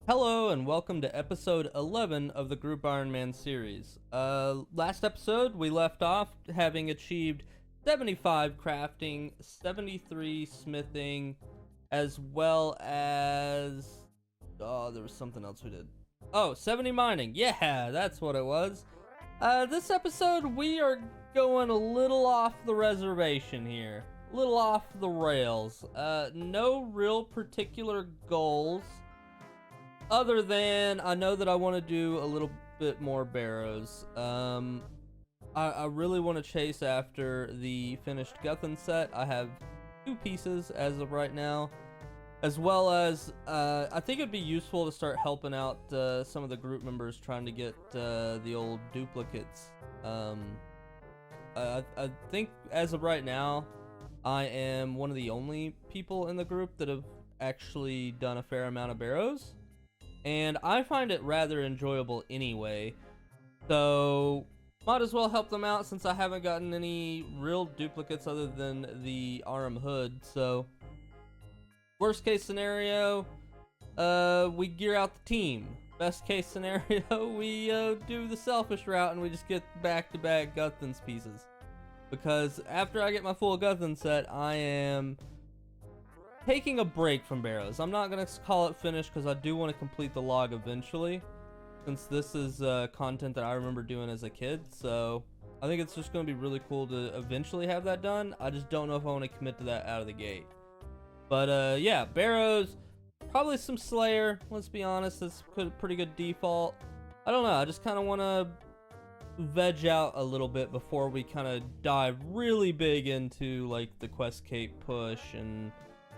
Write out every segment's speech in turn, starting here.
Hello and welcome to episode 11 of the Group Iron Man series. Last episode we left off having achieved 75 crafting, 73 smithing, as well as... Oh, there was something else we did. Oh, 70 mining. Yeah, that's what it was. This episode we are going a little off the reservation here. A little off the rails. No real particular goals. Other than, I know that I want to do a little bit more barrows. I really want to chase after the finished Guthan set. I have 2 pieces as of right now. As well as, I think it'd be useful to start helping out some of the group members trying to get the old duplicates. I think as of right now, I am one of the only people in the group that have actually done a fair amount of barrows. And I find it rather enjoyable anyway, so might as well help them out since I haven't gotten any real duplicates other than the Aram Hood. So worst case scenario, we gear out the team. Best case scenario, we do the selfish route and we just get back-to-back Guthan's pieces. Because after I get my full Guthan set, I am taking a break from barrows. I'm not gonna call it finished because I do want to complete the log eventually, since this is content that I remember doing as a kid. So I think it's just gonna be really cool to eventually have that done. I just don't know if I want to commit to that out of the gate. But yeah, barrows, probably some Slayer. Let's be honest, that's a pretty good default. I don't know. I just kind of want to veg out a little bit before we kind of dive really big into like the quest cape push and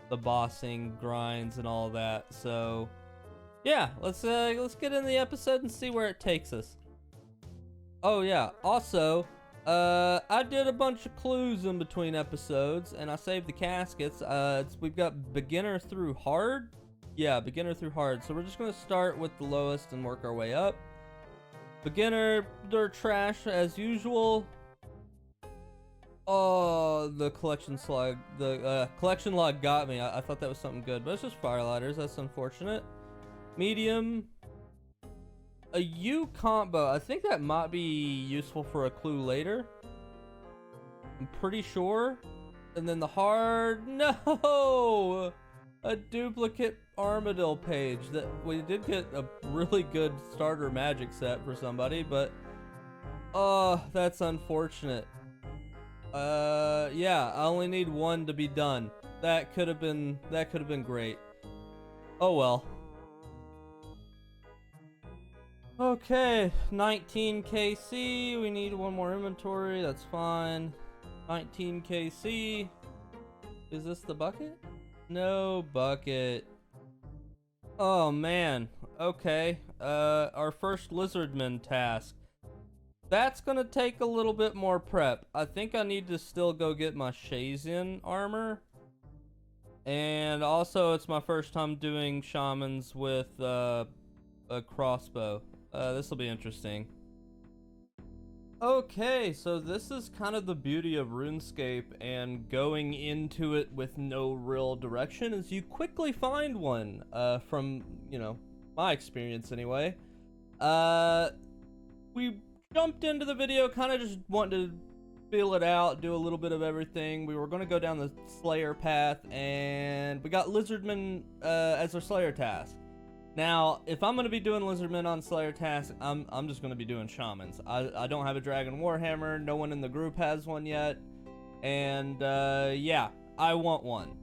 the bossing grinds and all that. So yeah, let's get in the episode and see where it takes us. Oh yeah, also I did a bunch of clues in between episodes and I saved the caskets. We've got beginner through hard. Yeah, beginner through hard. So we're just gonna start with the lowest and work our way up. Beginner, they're trash as usual. Oh, the collection slug. The collection log got me. I thought that was something good, but it's just firelighters. That's unfortunate. Medium. A U combo. I think that might be useful for a clue later. I'm pretty sure. And then the hard. No! A duplicate Armadillo page. That we did get a really good starter magic set for somebody, but oh, that's unfortunate. Yeah, I only need 1 to be done. That could have been great. Oh well. Okay, 19 KC. We need 1 more inventory. That's fine. 19 KC. Is this the bucket? No bucket. Oh man. Okay. Our first lizardman task. That's gonna take a little bit more prep. I think I need to still go get my Shazian armor. And also, it's my first time doing shamans with a crossbow. This will be interesting. Okay, so this is kind of the beauty of RuneScape and going into it with no real direction, is you quickly find one, from, you know, my experience anyway. We jumped into the video kind of just wanting to feel it out, do a little bit of everything. We were going to go down the Slayer path, and we got Lizardman as our Slayer task. Now, if I'm going to be doing Lizardman on Slayer task, I'm just going to be doing Shamans. I don't have a Dragon Warhammer. No one in the group has one yet. And yeah, I want one.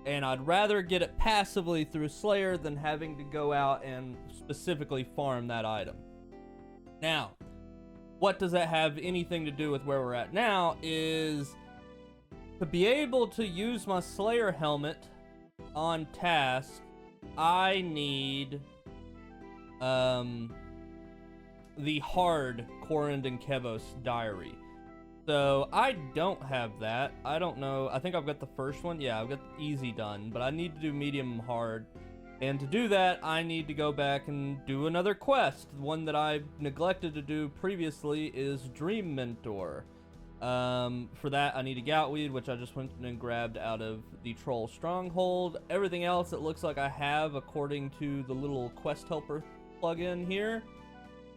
And I'd rather get it passively through Slayer than having to go out and specifically farm that item. Now, what does that have anything to do with where we're at now is to be able to use my Slayer helmet on task, I need the hard Korund and Kevos diary. So I don't have that. I don't know. I think I've got the first one. Yeah, I've got easy done, but I need to do medium hard. And to do that, I need to go back and do another quest. The one that I neglected to do previously is Dream Mentor. For that, I need a goutweed, which I just went and grabbed out of the troll stronghold. Everything else, it looks like I have according to the little quest helper plugin here.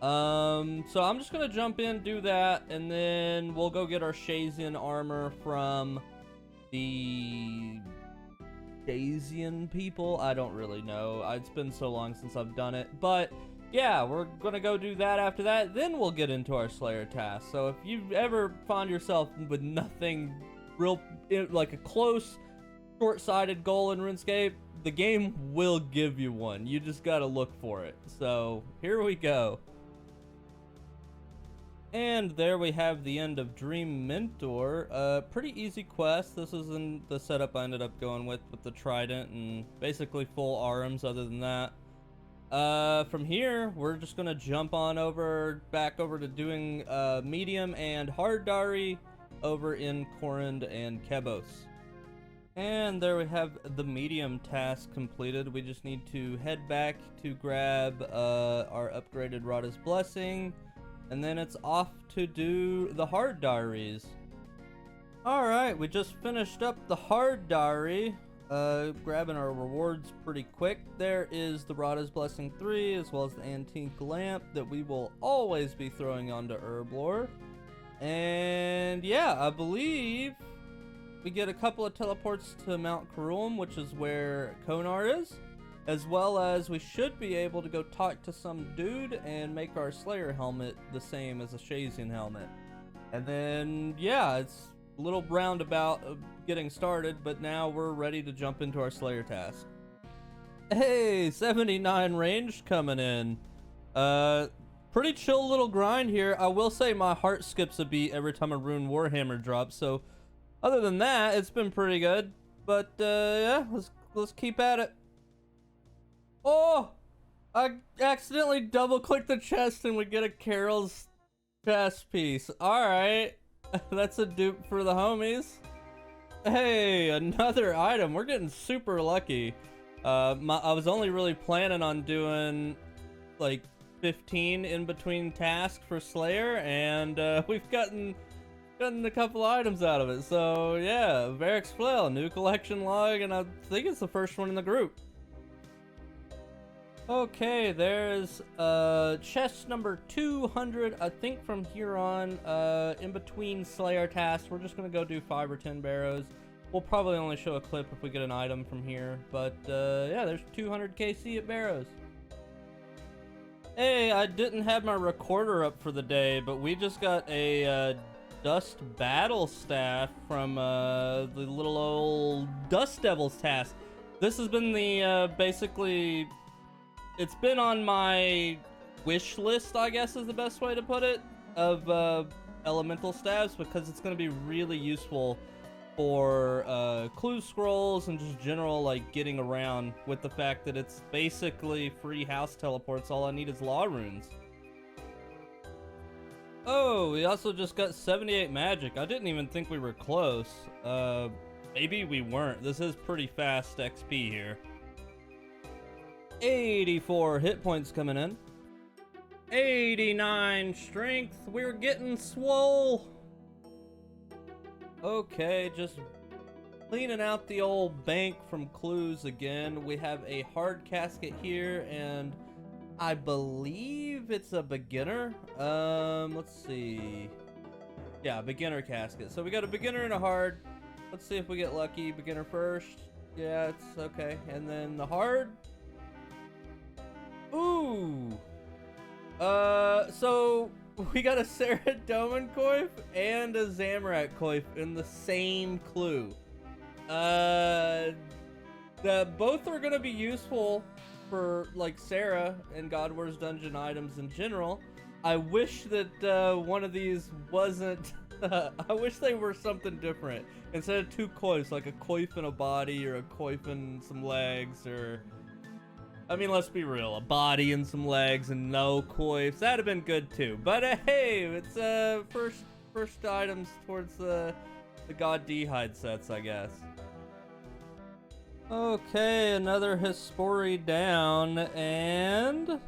So I'm just gonna jump in, do that, and then we'll go get our Shazian armor from the Shazian people. I don't really know. It's been so long since I've done it, but yeah, we're gonna go do that after that. Then we'll get into our Slayer task. So if you ever find yourself with nothing real, like a close, short-sighted goal in RuneScape, the game will give you one. You just gotta look for it. So here we go. And there we have the end of Dream Mentor. Pretty easy quest. This is in the setup I ended up going with the Trident and basically full arms other than that. From here, we're just gonna jump on back over to doing medium and hard Dari over in Korund and Kebos. And there we have the medium task completed. We just need to head back to grab our upgraded Rada's Blessing, and then it's off to do the hard diaries. Alright, we just finished up the hard diary, grabbing our rewards pretty quick. There is the Rada's Blessing 3, as well as the Antique Lamp that we will always be throwing onto Herblore. And yeah, I believe we get a couple of teleports to Mount Karuam, which is where Konar is, as well as we should be able to go talk to some dude and make our Slayer helmet the same as a Shazian helmet. And then, yeah, it's a little roundabout of getting started, but now we're ready to jump into our Slayer task. Hey, 79 range coming in. Pretty chill little grind here. I will say my heart skips a beat every time a Rune Warhammer drops, so other than that, it's been pretty good. But yeah, let's keep at it. Oh, I accidentally double-clicked the chest and we get a Carol's chest piece. Alright, that's a dupe for the homies. Hey, another item. We're getting super lucky. I was only really planning on doing like 15 in between tasks for Slayer, and we've gotten a couple items out of it. So yeah, Varric's Flail, new collection log, and I think it's the first one in the group. Okay, there's chest number 200. I think from here on, in between Slayer tasks, we're just gonna go do 5 or 10 barrows. We'll probably only show a clip if we get an item from here, but yeah, there's 200 KC at barrows. Hey, I didn't have my recorder up for the day, but we just got a Dust Battle Staff from the little old Dust Devils task. This has been the basically, it's been on my wish list, I guess is the best way to put it, of elemental staffs, because it's going to be really useful for clue scrolls and just general like getting around, with the fact that it's basically free house teleports. All I need is law runes. Oh, we also just got 78 magic. I didn't even think we were close. Maybe we weren't. This is pretty fast XP here. 84 hit points coming in. 89 strength. We're getting swole. Okay, just cleaning out the old bank from clues again. We have a hard casket here, and I believe it's a beginner. Let's see. Yeah, beginner casket. So we got a beginner and a hard. Let's see if we get lucky. Beginner first. Yeah, it's okay. And then the hard. Ooh. So we got a Saradomin coif and a Zamorak coif in the same clue. Both are gonna be useful for like Sarah and God Wars dungeon items in general. I wish that one of these wasn't. I wish they were something different instead of 2 coifs, like a coif and a body, or a coif and some legs, or, I mean, let's be real, a body and some legs and no coifs. That'd have been good too. But hey, it's first items towards the God D-hide sets, I guess. Okay, another Hispori down, and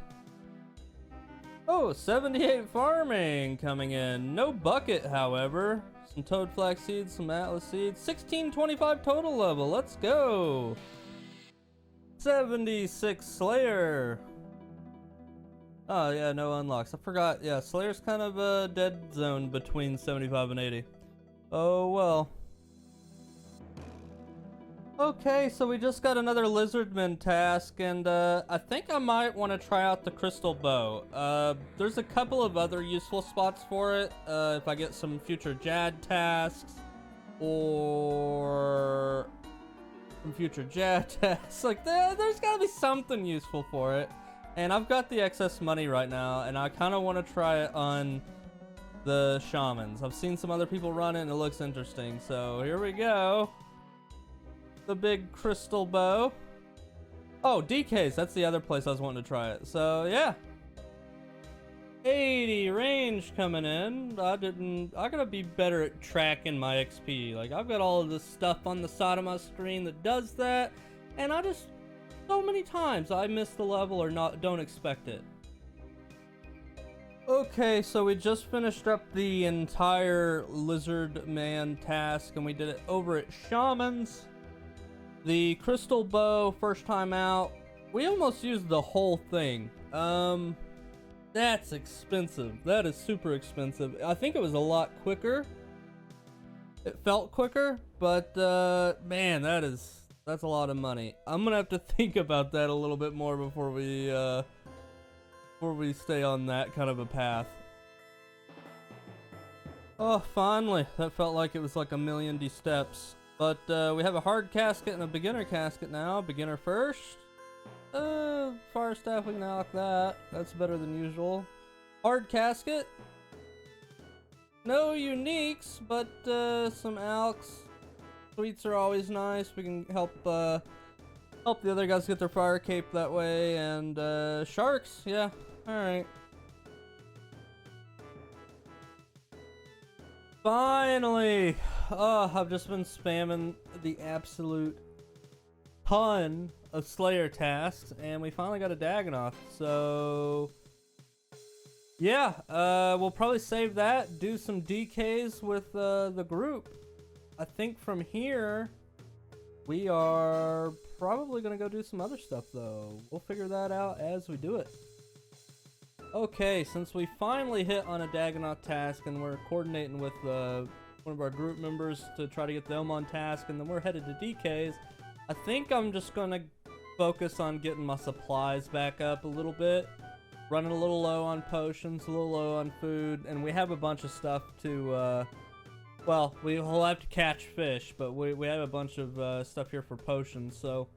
oh, 78 farming coming in. No bucket, however. Some toad flax seeds, some atlas seeds. 1625 total level. Let's go. 76 Slayer. Oh yeah, no unlocks. I forgot. Yeah, Slayer's kind of a dead zone between 75 and 80. Oh well. Okay, so we just got another Lizardman task, and I think I might want to try out the Crystal Bow. There's a couple of other useful spots for it. If I get some future Jad tasks, or some future Jad tasks, like there's gotta be something useful for it. And I've got the excess money right now, and I kind of want to try it on the shamans. I've seen some other people run it, and it looks interesting. So here we go. The big crystal bow. Oh, DKs. That's the other place I was wanting to try it. So yeah. 80 range coming in. I gotta be better at tracking my XP. Like, I've got all of this stuff on the side of my screen that does that, and I just, so many times I miss the level or don't expect it. Okay, so we just finished up the entire Lizard Man task, and we did it over at Shaman's. The Crystal Bow, first time out, we almost used the whole thing. That's expensive. That is super expensive. I think it was a lot quicker. It felt quicker, but man, that's a lot of money. I'm gonna have to think about that a little bit more before we stay on that kind of a path. Oh, finally. That felt like it was like a million steps. But we have a hard casket and a beginner casket now. Beginner first. Fire staff, we can knock that. That's better than usual. Hard casket. No uniques, but some alks. Sweets are always nice. We can help the other guys get their fire cape that way. And sharks, yeah. Alright. Finally! Oh, I've just been spamming the absolute ton of Slayer tasks, and we finally got a Dagonoth. So yeah, we'll probably save that, do some DKs with the group. I think from here we are probably gonna go do some other stuff, though. We'll figure that out as we do it. Okay, since we finally hit on a Dagonoth task and we're coordinating with one of our group members to try to get them on task, and then we're headed to DKs, I think I'm just gonna focus on getting my supplies back up a little bit. Running a little low on potions, a little low on food, and we have a bunch of stuff to, well, we'll have to catch fish, but we have a bunch of stuff here for potions, so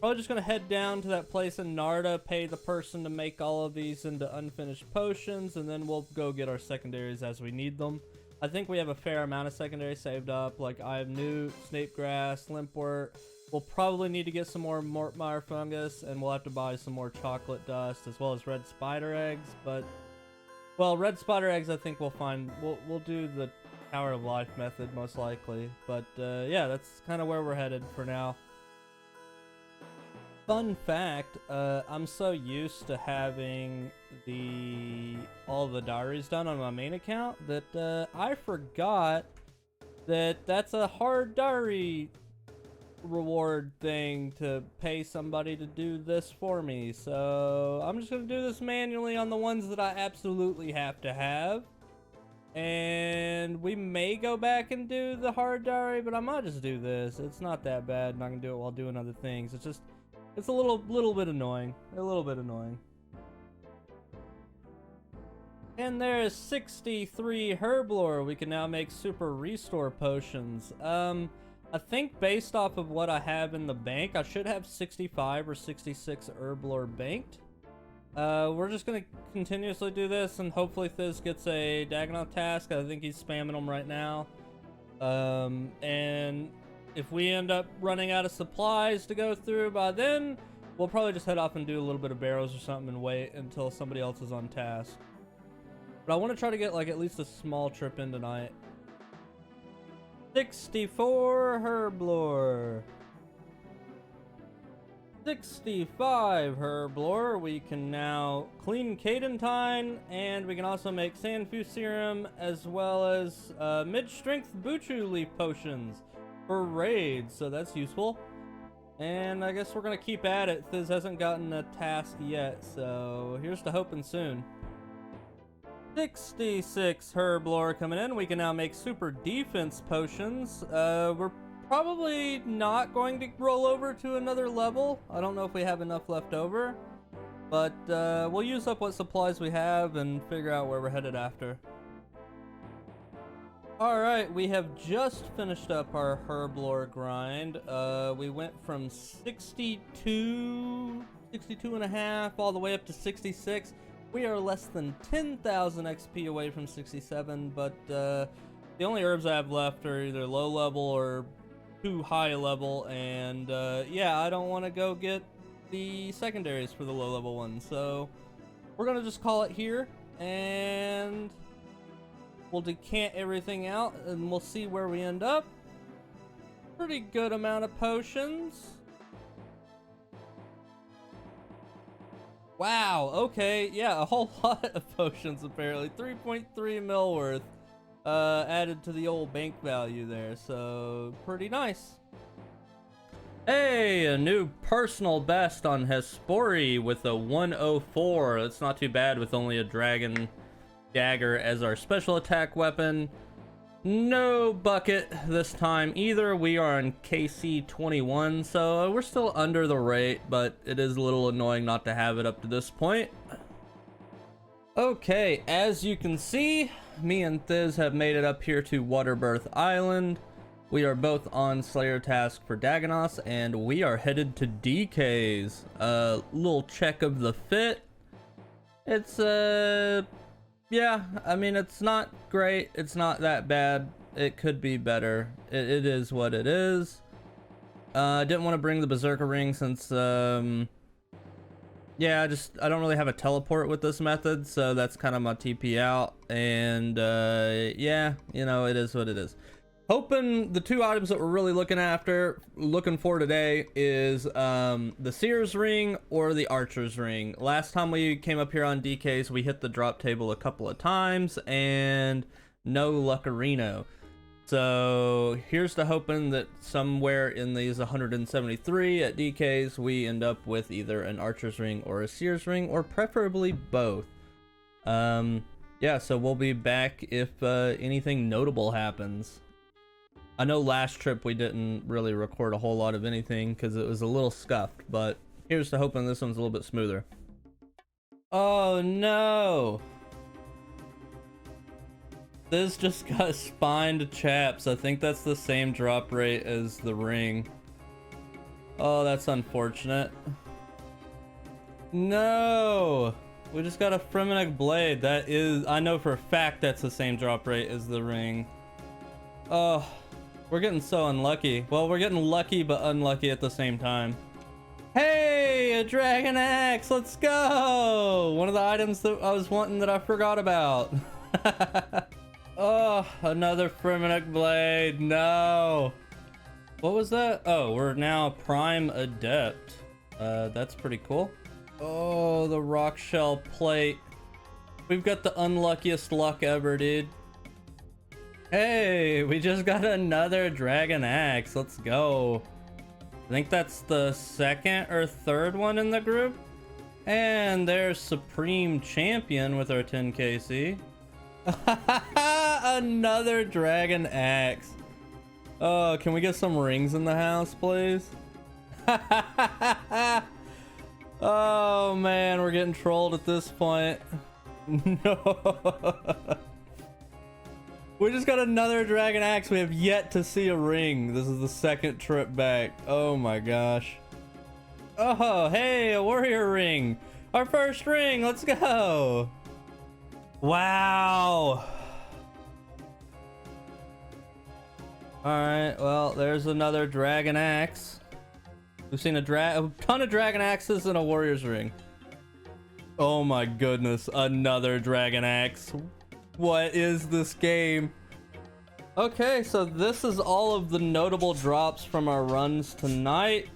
probably just gonna head down to that place in Narda, pay the person to make all of these into unfinished potions, and then we'll go get our secondaries as we need them. I think we have a fair amount of secondaries saved up, like I have Newt, Snapegrass, Limpwort. We'll probably need to get some more Mortmire fungus, and we'll have to buy some more chocolate dust, as well as red spider eggs, but, well, red spider eggs I think we'll find, we'll do the Tower of Life method most likely, but yeah, that's kind of where we're headed for now. Fun fact, I'm so used to having all the diaries done on my main account that I forgot that that's a hard diary reward thing to pay somebody to do this for me. So I'm just gonna do this manually on the ones that I absolutely have to have. And we may go back and do the hard diary, but I might just do this. It's not that bad, and I can do it while doing other things. It's a little bit annoying. A little bit annoying. And there's 63 Herblore. We can now make super restore potions. I think based off of what I have in the bank, I should have 65 or 66 Herblore banked. We're just gonna continuously do this, and hopefully Thiz gets a Dagonoth task. I think he's spamming them right now. And if we end up running out of supplies to go through by then, we'll probably just head off and do a little bit of barrows or something and wait until somebody else is on task. But I want to try to get like at least a small trip in tonight. 64 Herblore. 65 Herblore. We can now clean Cadentine, and we can also make Sandfu Serum as well as mid-strength Buchu Leaf Potions for raids, so that's useful. And I guess we're gonna keep at it. Thiz hasn't gotten a task yet, so here's to hoping soon. 66 Herblore coming in. We can now make super defense potions. We're probably not going to roll over to another level. I don't know if we have enough left over, but we'll use up what supplies we have and figure out where we're headed after. Alright, we have just finished up our Herblore grind. We went from 62 and a half, all the way up to 66. We are less than 10,000 XP away from 67, but the only herbs I have left are either low level or too high level, and yeah, I don't want to go get the secondaries for the low level ones, so we're gonna just call it here, and we'll decant everything out, and we'll see where we end up. Pretty good amount of potions. Wow, okay, yeah, a whole lot of potions apparently. 3.3 mil worth added to the old bank value there, so pretty nice. Hey, a new personal best on Hespori with a 104. That's not too bad with only a dragon dagger as our special attack weapon. No bucket this time either. We are on KC 21, so we're still under the rate, but it is a little annoying not to have it up to this point. Okay, as you can see, me and Thiz have made it up here to Waterbirth Island. We are both on Slayer task for Dagonos, and we are headed to DK's. Little check of the fit. It's yeah, I mean, it's not great. It's not that bad. It could be better. It is what it is. I didn't want to bring the Berserker ring since, yeah, I don't really have a teleport with this method, so that's kind of my TP out. And, yeah, you know, it is what it is. Hoping the two items that we're really looking for today is the Seer's ring or the Archer's ring. Last time we came up here on DKs, we hit the drop table a couple of times and no Luckarino. So here's to hoping that somewhere in these 173 at DKs we end up with either an Archer's ring or a Seer's ring, or preferably both. Yeah, so we'll be back if anything notable happens. I know last trip we didn't really record a whole lot of anything because it was a little scuffed, but here's to hoping this one's a little bit smoother. Oh no! This just got spined chaps. I think that's the same drop rate as the ring. Oh, that's unfortunate. No! We just got a Fremennik blade. That is, I know for a fact that's the same drop rate as the ring. Oh. We're getting so unlucky. Well, we're getting lucky but unlucky at the same time. Hey, a dragon axe, let's go! One of the items that I was wanting that I forgot about. Oh, another Fremennik blade, no. What was that? Oh, we're now Prime Adept. That's pretty cool. Oh, the rock shell plate. We've got the unluckiest luck ever, dude. Hey, we just got another dragon axe. Let's go. I think that's the second or third one in the group. And there's Supreme Champion with our 10 KC. Another dragon axe. Oh, can we get some rings in the house, please? Oh man, we're getting trolled at this point. No. We just got another dragon axe. We have yet to see a ring. This is the second trip back. Oh my gosh. Oh, hey, a warrior ring. Our first ring. Let's go. Wow. All right. Well, there's another dragon axe. We've seen a ton of dragon axes and a warrior's ring. Oh my goodness. Another dragon axe. What is this game? Okay, so this is all of the notable drops from our runs tonight.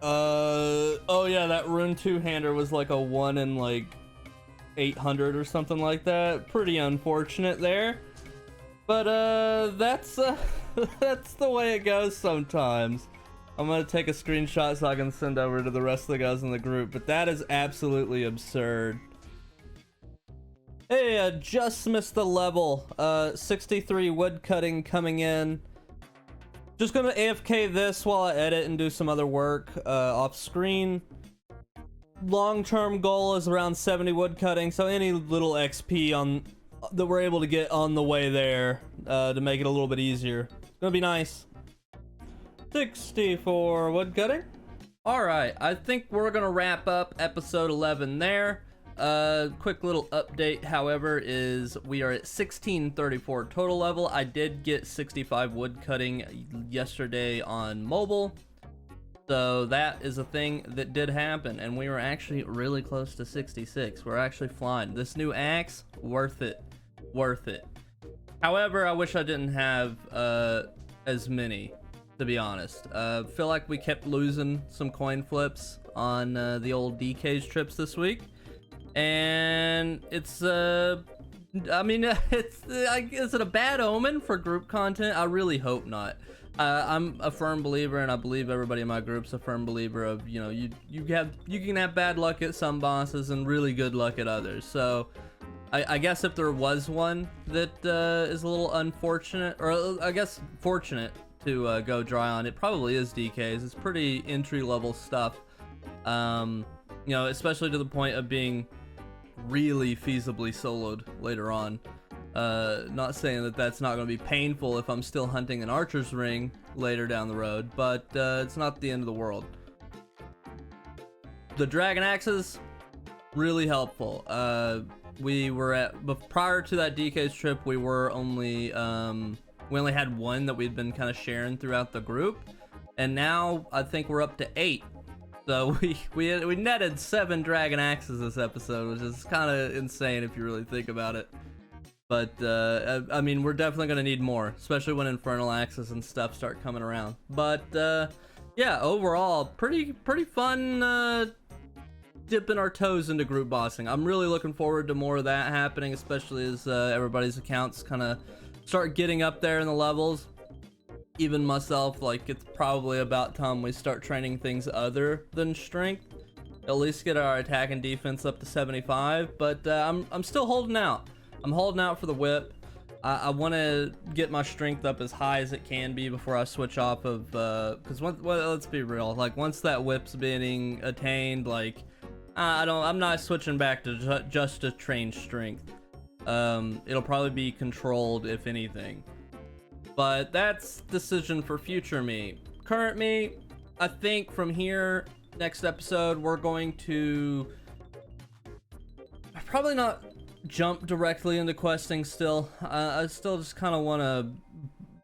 Oh yeah, that rune two-hander was like a 1 in like 800 or something like that. Pretty unfortunate there. But that's that's the way it goes sometimes. I'm gonna take a screenshot so I can send over to the rest of the guys in the group, but that is absolutely absurd. Hey, just missed the level. 63 wood cutting coming in. Just gonna AFK this while I edit and do some other work off screen. Long-term goal is around 70 wood cutting, so any little XP on that we're able to get on the way there to make it a little bit easier. It's gonna be nice. 64 wood cutting. Alright, I think we're gonna wrap up episode 11 there. Quick little update, however, is we are at 1634 total level. I did get 65 wood cutting yesterday on mobile, so that is a thing that did happen, and we were actually really close to 66. We're actually flying. This new axe, worth it. Worth it. However, I wish I didn't have as many, to be honest. Feel like we kept losing some coin flips on the old DK's trips this week. And it's I mean, is it a bad omen for group content? I really hope not. I'm a firm believer, and I believe everybody in my group's a firm believer of, you know, you can have bad luck at some bosses and really good luck at others. So I guess if there was one that is a little unfortunate, or I guess fortunate to go dry on, it probably is DK's. It's pretty entry level stuff, you know, especially to the point of being really feasibly soloed later on. Not saying that that's not going to be painful if I'm still hunting an archer's ring later down the road, but it's not the end of the world. The dragon axes, really helpful. We were but prior to that DK's trip, we were only we only had one that we'd been kind of sharing throughout the group, and now I think we're up to 8. So we netted 7 dragon axes this episode, which is kind of insane if you really think about it. But I mean, we're definitely gonna need more, especially when infernal axes and stuff start coming around. But yeah, overall, pretty fun dipping our toes into group bossing. I'm really looking forward to more of that happening, especially as everybody's accounts kind of start getting up there in the levels. Even myself, like, it's probably about time we start training things other than strength. At least get our attack and defense up to 75. But I'm still holding out. I'm holding out for the whip. I want to get my strength up as high as it can be before I switch off of, because well, let's be real, like, once that whip's being attained, like, I'm not switching back to just to train strength. It'll probably be controlled, if anything. But that's decision for future me. Current me, I think from here, next episode, we're going to probably not jump directly into questing still. I still just kind of want to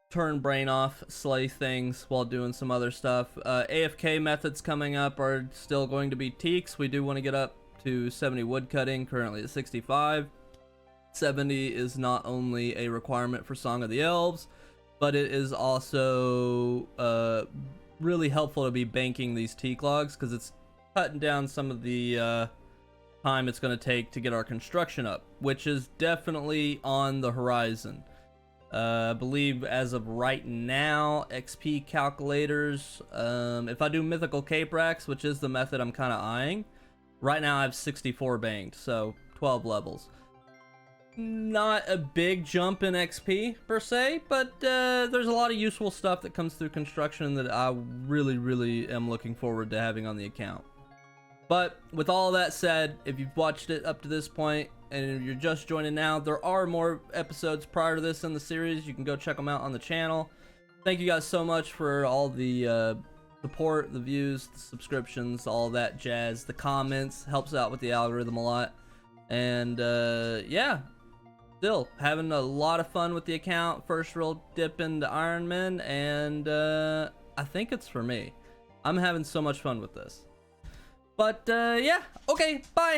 turn brain off, slay things while doing some other stuff. AFK methods coming up are still going to be teaks. We do want to get up to 70 wood cutting, currently at 65. 70 is not only a requirement for Song of the Elves, but it is also really helpful to be banking these teak logs, because it's cutting down some of the time it's going to take to get our construction up, which is definitely on the horizon. I believe as of right now, XP calculators, if I do mythical cape racks, which is the method I'm kind of eyeing, right now I have 64 banked, so 12 levels. Not a big jump in XP per se, but there's a lot of useful stuff that comes through construction that I really am looking forward to having on the account. But with all that said, if you've watched it up to this point and if you're just joining now, there are more episodes prior to this in the series. You can go check them out on the channel. Thank you guys so much for all the support, the views, the subscriptions, all that jazz. The comments helps out with the algorithm a lot. And yeah, still having a lot of fun with the account. First real dip into Iron Man, and I think it's for me. I'm having so much fun with this. But yeah, okay, bye.